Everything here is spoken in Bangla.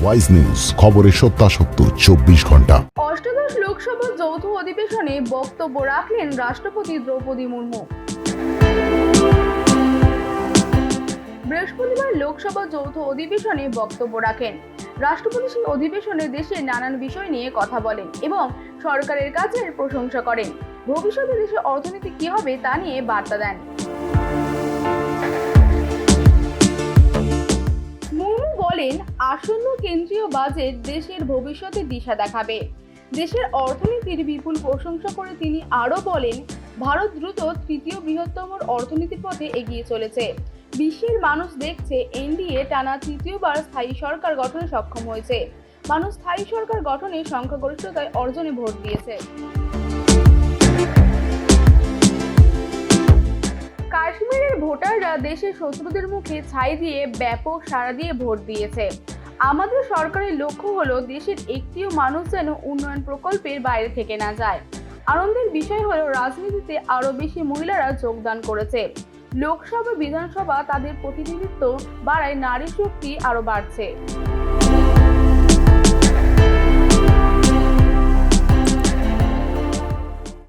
ওয়াইজ নিউজ, খবরের সত্যাসত্য 24 ঘন্টা। অষ্টাদশ লোকসভা যৌথ অধিবেশনে বক্তব্য রাখলেন রাষ্ট্রপতি দ্রৌপদী মুর্মু। বৃহস্পতিবার লোকসভা যৌথ অধিবেশনে বক্তব্য রাখেন রাষ্ট্রপতি। সেই অধিবেশনে দেশের নানান বিষয় নিয়ে কথা বলেন এবং সরকারের কাজের প্রশংসা করেন। ভবিষ্যতে দেশের অর্থনীতি কি হবে তা নিয়ে বার্তা দেন। মুর্মু বলেন, আসন্ন কেন্দ্রীয় বাজেট দেশের ভবিষ্যতে দিশা দেখাবে। দেশের অর্থনীতির বিপুল প্রশংসা করে তিনি আরও বলেন, ভারত দ্রুত তৃতীয় বৃহত্তম অর্থনীতির পথে এগিয়ে চলেছে। বিশ্বের মানুষ দেখছে এনডিএ টানা তৃতীয়বার স্থায়ী সরকার গঠনে সক্ষম হয়েছে। মানুষ স্থায়ী সরকার গঠনে সংখ্যাগরিষ্ঠতায় অর্জনে ভোট দিয়েছে। কাশ্মীরের ভোটাররা দেশের শত্রুদের মুখে ছাই দিয়ে ব্যাপক সাড়া দিয়ে ভোট দিয়েছে। আমাদের সরকারের লক্ষ্য হলো দেশের একটিও মানুষ যেন উন্নয়ন প্রকল্পের বাইরে থেকে না যায়। আনন্দের বিষয় হলো রাজনীতিতে আরও বেশি মহিলারা যোগদান করেছে। লোকসভা বিধানসভা তাদের প্রতিনিধিত্ব বাড়ায়, নারী শক্তি আরও বাড়ছে।